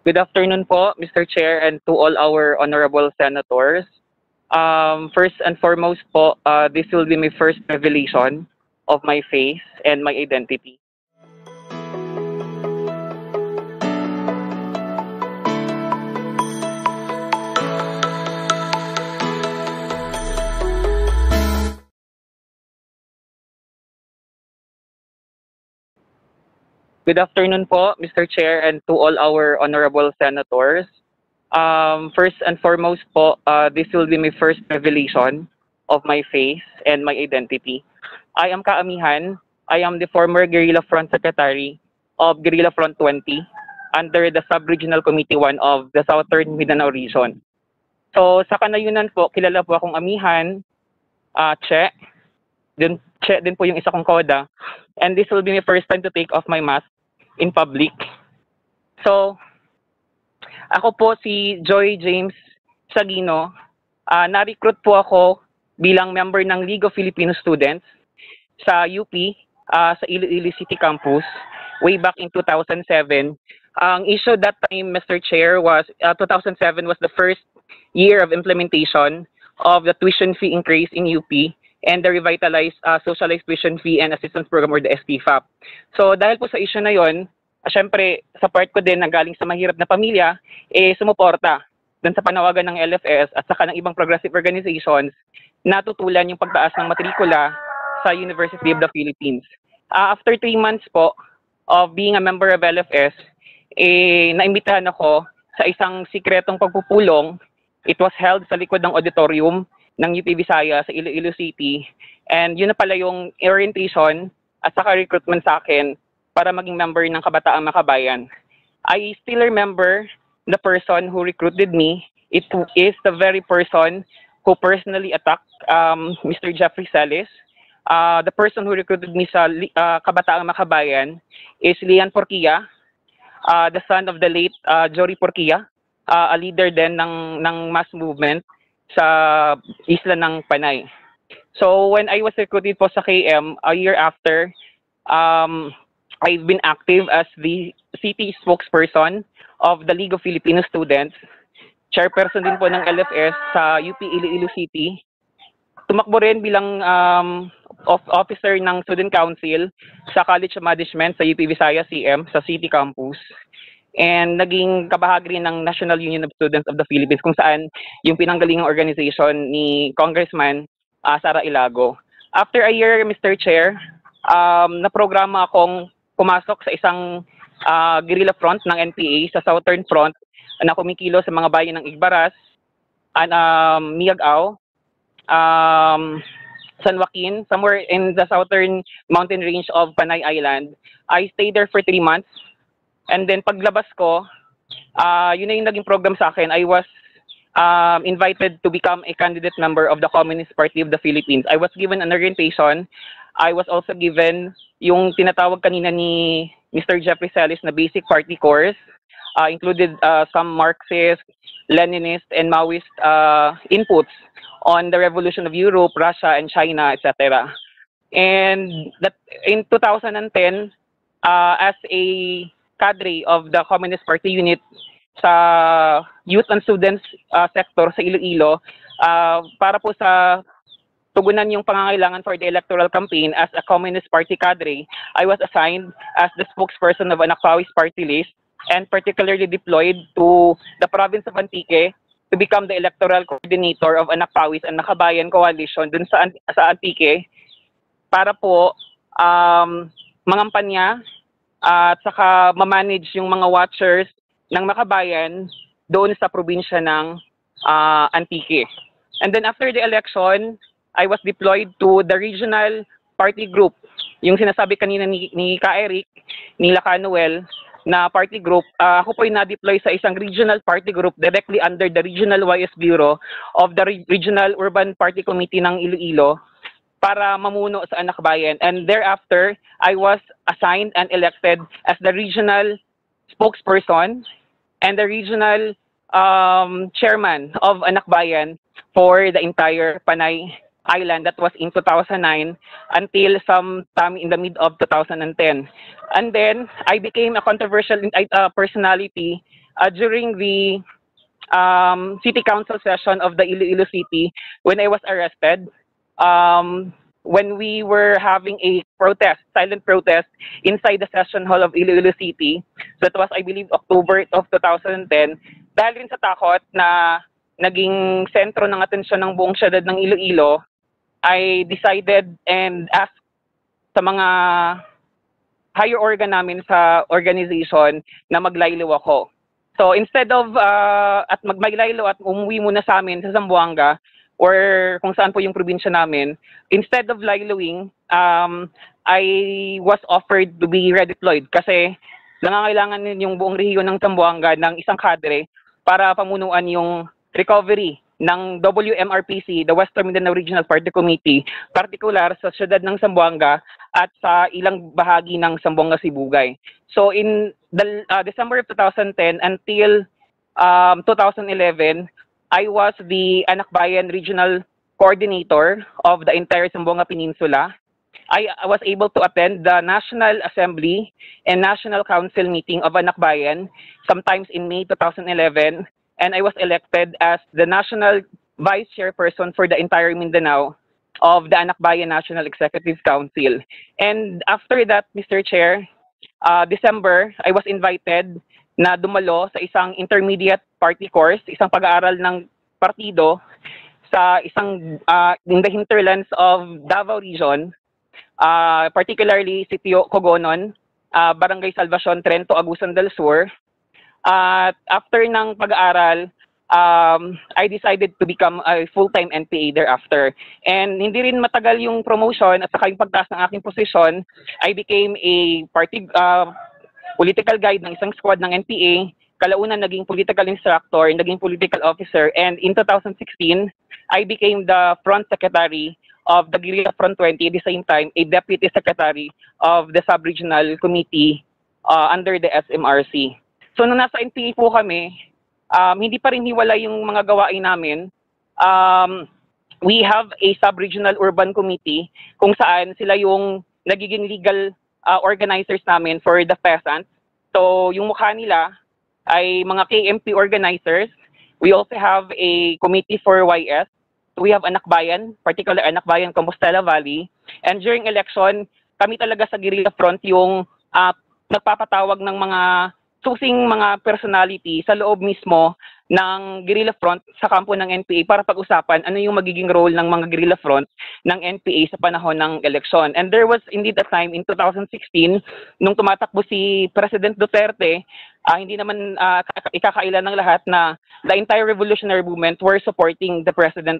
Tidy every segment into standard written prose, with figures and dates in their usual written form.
Good afternoon po, Mr. Chair, and to all our honorable senators. First and foremost po, this will be my first revelation of my face and my identity. Good afternoon po, Mr. Chair, and to all our honorable senators. First and foremost po, this will be my first revelation of my face and my identity. I am Kaamihan. I am the former Guerrilla Front Secretary of Guerrilla Front 20 under the Sub-Regional Committee 1 of the Southern Mindanao Region. So sa kanayunan po, kilala po akong Amihan, Che, din po yung isa kong koda, and this will be my first time to take off my mask in public. So, ako po si Joy James Sagino. Na-recruit po ako bilang member ng League of Filipino Students sa UP, sa Iloilo City Campus, way back in 2007. Ang issue that time, Mr. Chair, was 2007 was the first year of implementation of the tuition fee increase in UP and the revitalized socialized tuition fee and assistance program, or the STFAP. So dahil po sa issue na yon, syempre sa part ko din na galing sa mahirap na pamilya, sumuporta dun sa panawagan ng LFS at saka ng ibang progressive organizations na tutulan yung pagtaas ng matrikula sa University of the Philippines. After 3 months po of being a member of LFS, naimbitahan ako sa isang sikretong pagpupulong. It was held sa likod ng auditorium ng UP Visayas sa Iloilo City, and yun na pala yung orientation at saka recruitment sa akin para maging member ng Kabataang Makabayan. I still remember the person who recruited me. It is the very person who personally attacked Mr. Jeffrey Celis. The person who recruited me sa Kabataang Makabayan is Lian Porquia, the son of the late Jory Porquia, a leader din ng mass movement sa isla ng Panay. So when I was recruited po sa KM, a year after, I've been active as the city spokesperson of the League of Filipino Students, chairperson din po ng LFS sa UP Iloilo City. Tumakbo rin bilang officer ng Student Council sa College of Management sa UP Visayas CM sa City Campus. And naging kabahagi rin ng National Union of Students of the Philippines, kung saan yung pinanggalingang organization ni Congressman Sara Ilago. After a year, Mr. Chair, naprograma akong pumasok sa isang guerrilla front ng NPA sa Southern Front na kumikilo sa mga bayan ng Igbaras, Miagao, San Joaquin, somewhere in the southern mountain range of Panay Island. I stayed there for 3 months. And then paglabas ko, yun na yung naging program sa akin. I was invited to become a candidate member of the Communist Party of the Philippines. I was given an orientation. I was also given yung tinatawag kanina ni Mr. Jeffrey Celis na basic party course, included some Marxist, Leninist, and Maoist inputs on the revolution of Europe, Russia, and China, etc. And that in 2010, as a cadre of the Communist Party unit sa youth and students sector sa Iloilo, para po sa tugunan yung pangangailangan for the electoral campaign as a Communist Party cadre, I was assigned as the spokesperson of Anak Pawis party list and particularly deployed to the province of Antique to become the electoral coordinator of Anak Pawis and Makabayan Coalition dun sa Antique para po mangampanya at saka mamanage yung mga watchers ng Makabayan doon sa probinsya ng Antique. And then after the election, I was deployed to the regional party group. Yung sinasabi kanina ni Ka Eric, ni Laca Noel, na party group, ako po ay na-deploy sa isang regional party group directly under the Regional YS Bureau of the Regional Urban Party Committee ng Iloilo para mamuno sa Anak Bayan. And thereafter, I was assigned and elected as the regional spokesperson and the regional chairman of Anak Bayan for the entire Panay Island. That was in 2009 until sometime in the mid of 2010. And then I became a controversial personality during the city council session of the Iloilo City when I was arrested. When we were having a protest, silent protest inside the session hall of Iloilo City. That was, I believe, October of 2010. Dahil rin sa takot na naging sentro ng atensyon ng buong syudad ng Iloilo, I decided and asked sa mga higher organ namin sa organization na maglaylo ako. So instead of at maglaylo at umuwi muna sa amin sa Zamboanga or kung saan po yung probinsya namin, instead of layloing, I was offered to be redeployed kasi nangangailangan din yung buong rehiyon ng Zamboanga ng isang kadre para pamunuan yung recovery ng WMRPC, the Western Mindanao Regional Party Committee, partikular sa siyudad ng Zamboanga at sa ilang bahagi ng Zamboanga Sibugay. So in the December of 2010 until 2011, I was the Anakbayan Regional Coordinator of the entire Zamboanga Peninsula. I was able to attend the National Assembly and National Council meeting of Anakbayan sometimes in May 2011, and I was elected as the National Vice Chairperson for the entire Mindanao of the Anakbayan National Executive Council. And after that, Mr. Chair, December, I was invited na dumalo sa isang intermediate party course, isang pag-aaral ng partido sa isang in the hinterlands of Davao Region, particularly Sitio Cogonon, Barangay Salvacion, Trento, Agusan del Sur. At after ng pag-aaral, I decided to become a full-time NPA thereafter. And hindi rin matagal yung promotion at saka yung pagtaas ng aking posisyon, I became a political guide ng isang squad ng NPA. Kalaunan naging political instructor, naging political officer, and in 2016, I became the front secretary of the Guerrilla Front 20, at the same time, a deputy secretary of the sub-regional committee under the SMRC. So nung nasa NPA po kami, hindi pa rin hiwalay yung mga gawain namin. We have a sub-regional urban committee kung saan sila yung nagiging legal organizers namin for the peasants. So yung mukha nila ay mga KMP organizers. We also have a committee for YS. We have Anakbayan, particular Anakbayan, Compostela Valley. And during election, kami talaga sa Guerrilla Front yung nagpapatawag ng mga susing mga personality sa loob mismo ng Guerrilla Front sa kampo ng NPA para pag-usapan ano yung magiging role ng mga Guerrilla Front ng NPA sa panahon ng eleksyon. And there was indeed a time in 2016 nung tumatakbo si President Duterte, hindi naman ikakailan ng lahat na the entire revolutionary movement were supporting the President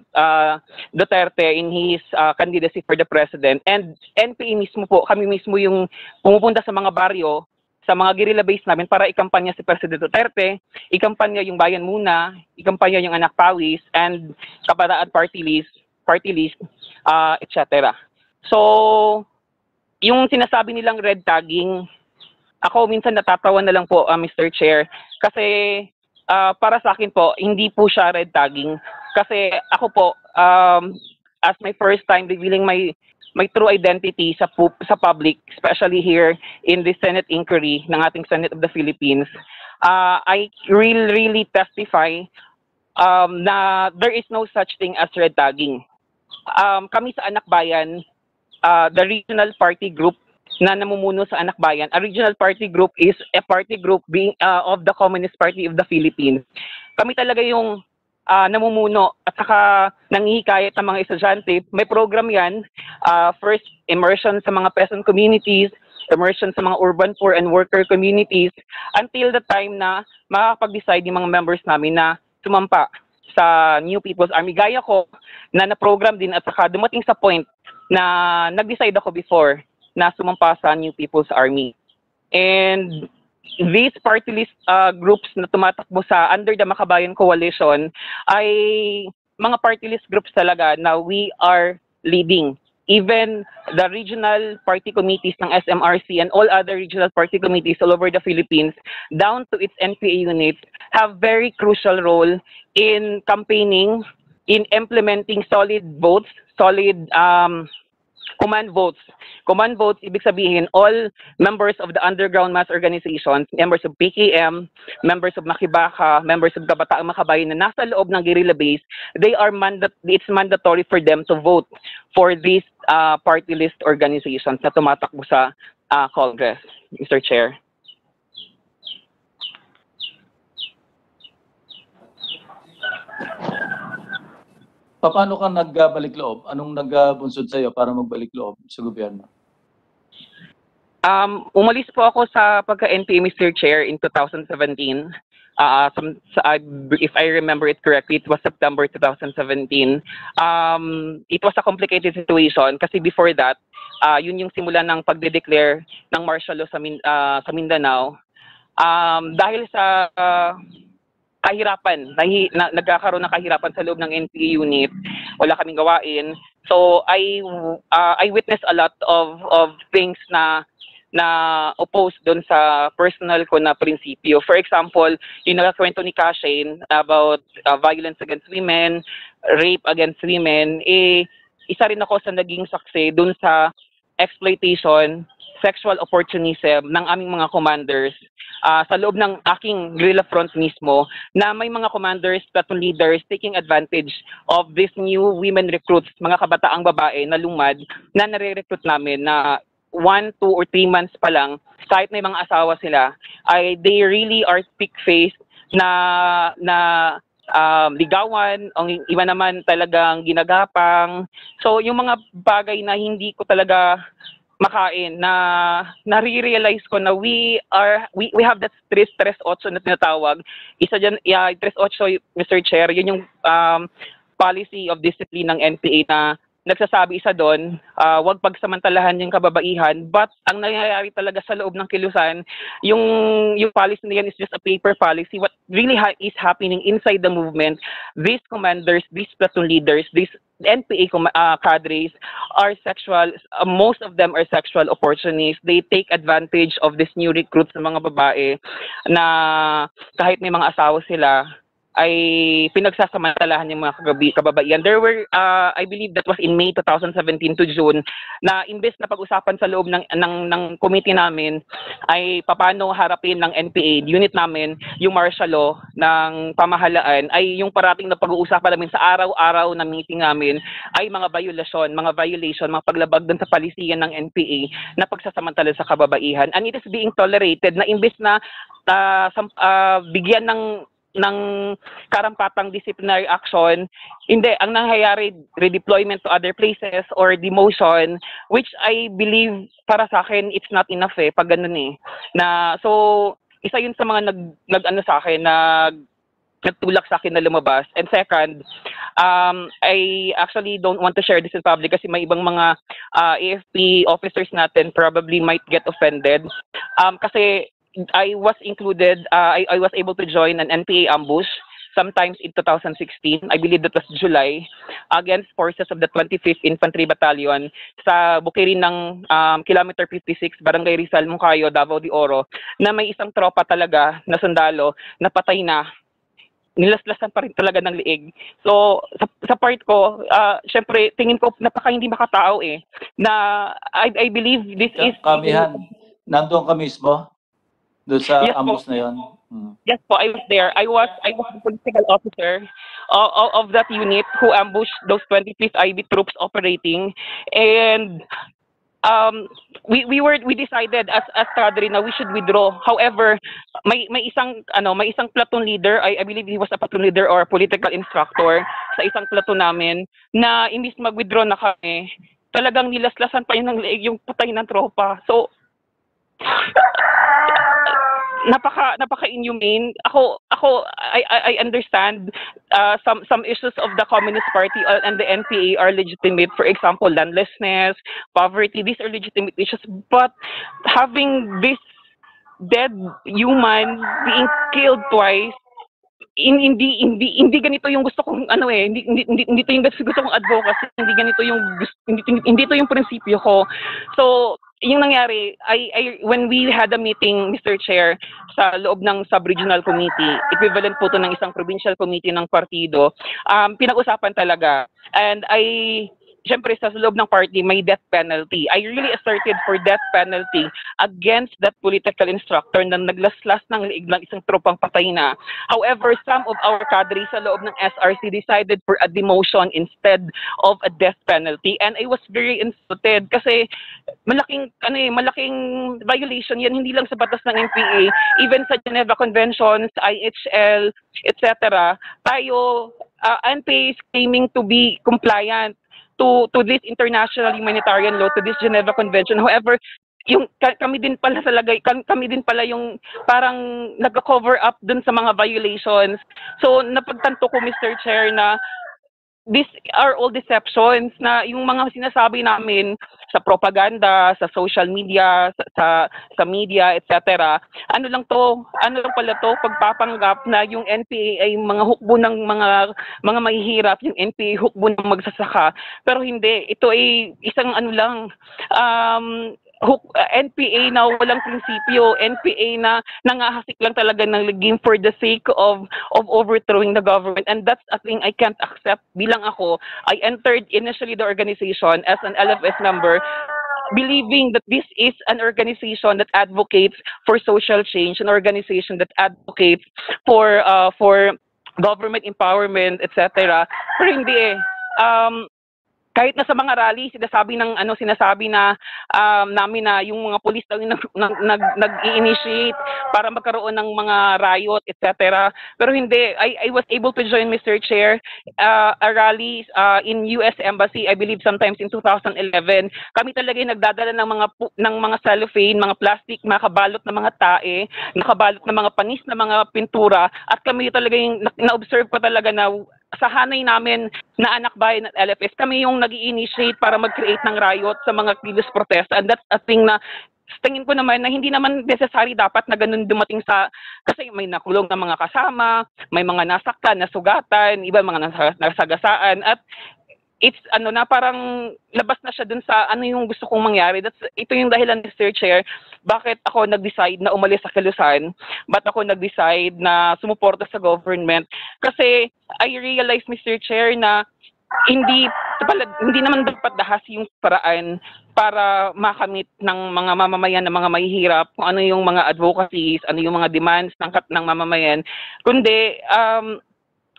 Duterte in his candidacy for the President. And NPA mismo po, kami mismo yung pumupunta sa mga baryo, sa mga guerrilla base namin para ikampanya si President Duterte, ikampanya yung Bayan Muna, ikampanya yung Anak Pawis, and Kabataan Party List, etc. So, yung sinasabi nilang red tagging, ako minsan natatawa na lang po, Mr. Chair, kasi para sa akin po, hindi po siya red tagging. Kasi ako po, as my first time revealing my true identity sa public, especially here in the Senate inquiry ng ating Senate of the Philippines, I really testify na there is no such thing as red tagging. Kami sa Anakbayan, the regional party group na namumuno sa Anakbayan, a regional party group is a party group being of the Communist Party of the Philippines. Kami talaga yung namumuno at saka nanghihikayat ng mga estudyante. May program yan, first immersion sa mga peasant communities, immersion sa mga urban poor and worker communities, until the time na makakapag-decide yung mga members namin na sumampa sa New People's Army. Gaya ko na na-program din at saka dumating sa point na nag-decide ako before na sumampa sa New People's Army. And these party list groups na tumatakbo sa under the Makabayan Coalition ay mga party list groups talaga na we are leading. Even the regional party committees ng SMRC and all other regional party committees all over the Philippines, down to its NPA units, have very crucial role in campaigning, in implementing solid votes, solid Command votes. Command votes, ibig sabihin, all members of the underground mass organizations, members of PKM, members of Makibaka, members of Kabataang Makabayan na nasa loob ng guerrilla base, it's mandatory for them to vote for these party list organizations na tumatakbo sa Congress, Mr. Chair. Paano ka nagbalik loob? Anong nagbunsod sa iyo para magbalik loob sa gobyerno? Umalis po ako sa pagka-NPA, Mr. Chair, in 2017. If I remember it correctly, it was September 2017. It was a complicated situation kasi before that, yun yung simula ng pagde-declare ng martial law sa Mindanao. Dahil sa kahirapan, nagkakaroon ng kahirapan sa loob ng NPA unit, wala kaming gawain. So I witnessed a lot of things na opposed doon sa personal ko na prinsipyo. For example, yung nakakwento ni Kashane about violence against women, rape against women, isa rin ako sa naging saksi doon sa exploitation, sexual opportunism ng aming mga commanders sa loob ng aking guerrilla front mismo, na may mga commanders, platoon leaders taking advantage of these new women recruits, mga kabataang babae na lumad na nare-recruit namin na 1, 2, or 3 months pa lang, kahit may mga asawa sila, they really are thick-faced na ligawan, ang iba naman talagang ginagapang. So yung mga bagay na hindi ko talaga makain, na realize ko na we have that stress 8 na tinatawag. Isa dyan, stress 8, Mr. Chair, yun yung policy of discipline ng NPA na nagsasabi isa doon, wag pagsamantalahan yung kababaihan, but ang nangyayari talaga sa loob ng kilusan, yung policy na yan is just a paper policy. What really is happening inside the movement, these commanders, these platoon leaders, these NPA cadres are sexual, most of them are sexual opportunists. They take advantage of this new recruits ng mga babae na kahit may mga asawa sila, ay pinagsasamantalahan yung mga kababaihan. There were, I believe that was in May 2017 to June, na imbes na pag-usapan sa loob ng committee namin ay paano harapin ng NPA, unit namin, yung martial law ng pamahalaan, ay yung parating na pag-uusapan namin sa araw-araw na meeting namin ay mga violation, mga paglabag dun sa palisiyan ng NPA na pagsasamantala sa kababaihan. And it is being tolerated na imbes na bigyan ng karampatang disciplinary action, hindi, ang nangyayari, redeployment to other places or demotion, which I believe, para sa akin, it's not enough pag ganun so, isa yun sa mga nag-ano sa akin, nagtulak sa akin na lumabas. And second, I actually don't want to share this in public kasi may ibang mga AFP officers natin probably might get offended. Kasi I was included, I was able to join an NPA ambush sometimes in 2016, I believe that was July, against forces of the 25th Infantry Battalion sa bukirin ng Kilometer 56, Barangay Rizal, Moncayo, Davao de Oro, na may isang tropa talaga na sundalo na patay na. Nilaslasan pa rin talaga ng liig. So, sa part ko, syempre, tingin ko napaka hindi makatao na I believe this is... Kamihan, nandun ka mismo? Doon sa yes, ambush na yun? Yes po, I was there. I was the political officer of that unit who ambushed those 25th IB troops operating. And we decided as cadre na we should withdraw. However, may isang platoon leader, I believe he was a platoon leader or a political instructor sa isang platoon namin, na imbis mag-withdraw na kami, talagang nilaslasan pa yun ng leeg yung patay ng tropa. So napaka-inhumane. I understand some issues of the Communist Party and the NPA are legitimate. For example, landlessness, poverty, these are legitimate issues. But having this dead human being killed twice, hindi ganito yung gusto kong hindi to yung gusto kong advocacy, hindi to yung prinsipyo ko. So yung nangyari, when we had a meeting, Mr. Chair, sa loob ng sub-regional committee, equivalent po to ng isang provincial committee ng partido, pinag-usapan talaga. And syempre sa loob ng party may death penalty. I really asserted for death penalty against that political instructor na naglaslas ng liig ng isang tropang patay na. However, some of our cadres sa loob ng SRC decided for a demotion instead of a death penalty, and I was very insulted kasi malaking violation yan, hindi lang sa batas ng NPA, even sa Geneva Conventions, IHL, etc. Tayo, NPA is claiming to be compliant to this international humanitarian law, to this Geneva Convention. However, yung kami din pala yung parang nag-cover up dun sa mga violations. So napagtanto ko, Mr. Chair, na these are all deceptions, na yung mga sinasabi namin sa propaganda, sa social media, sa media, etc. Ano lang pala to, pagpapanggap na yung NPA ay mga hukbo ng mga mahihirap, yung NPA hukbo ng magsasaka. Pero hindi, ito ay isang NPA na walang prinsipyo, NPA na nangahasik lang talaga ng game for the sake of overthrowing the government, and that's a thing I can't accept. Bilang ako, I entered initially the organization as an LFS member, believing that this is an organization that advocates for social change, an organization that advocates for government empowerment, etc. Pero hindi kahit na sa mga rally, sinasabi na namin na yung mga pulis daw yung nag-i-initiate para magkaroon ng mga riot, etc. Pero hindi, I was able to join, Mr. Chair, a rally in US Embassy, I believe sometimes in 2011. Kami talaga yung nagdadala ng mga cellophane, mga plastic, mga kabalot na mga tae, nakabalot na mga panis na mga pintura, at kami talaga yung na-observe ko talaga na sa hanay namin na anak bayan at LFS, kami yung nag-i-initiate para mag-create ng riot sa mga previous protest. And that's a thing na tingin ko naman na hindi naman necessary dapat na ganun dumating kasi may nakulong na mga kasama, may mga nasaktan, nasugatan, iba mga nasagasaan, at it's na parang labas na siya dun sa yung gusto kong mangyari. Ito yung dahilan, Mr. Chair, bakit ako nag-decide na umalis sa Kilusan, bakit ako nag-decide na sumuporta sa government. Kasi I realized, Mr. Chair, na hindi naman dapat dahas yung paraan para makamit ng mga mamamayan na mga mahihirap kung ano yung mga advocacies, ano yung mga demands ng mamamayan, kundi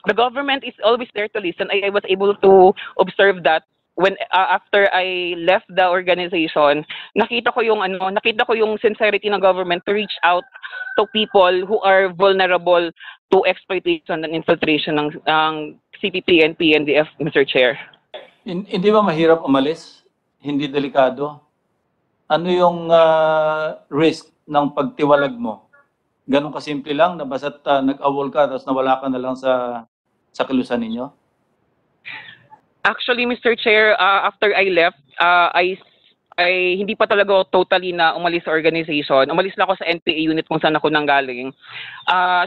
the government is always there to listen. I was able to observe that when after I left the organization. Nakita ko yung sincerity ng government to reach out to people who are vulnerable to exploitation and infiltration ng CPP and PNDF, Mr. Chair. Hindi ba mahirap umalis? Hindi delikado? Ano yung risk ng pagtiwalag mo? Ganun kasimple lang na basta't nag-awol ka tapos nawala ka na lang sa Kilusan ninyo? Actually, Mr. Chair, after I left, I hindi pa talaga totally na umalis sa organization. Umalis lang ako sa NPA unit kung saan ako nanggaling.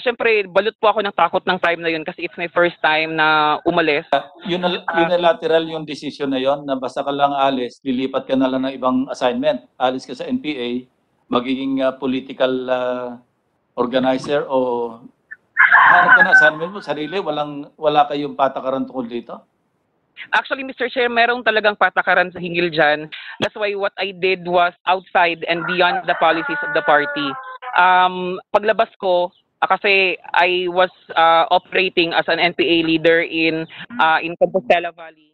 Siyempre, balot po ako ng takot ng time na yun kasi it's my first time na umalis. Unilateral yung decision na yon na basta ka lang alis, lilipat ka na lang ng ibang assignment. Alis ka sa NPA, magiging political organizer o hanap ka na assignment mo, sarili, wala kayong patakaran tungkol dito? Actually, Mr. Chair, merong talagang patakaran sa hinggil dyan. That's why what I did was outside and beyond the policies of the party. Paglabas ko, kasi I was operating as an NPA leader in Compostela Valley.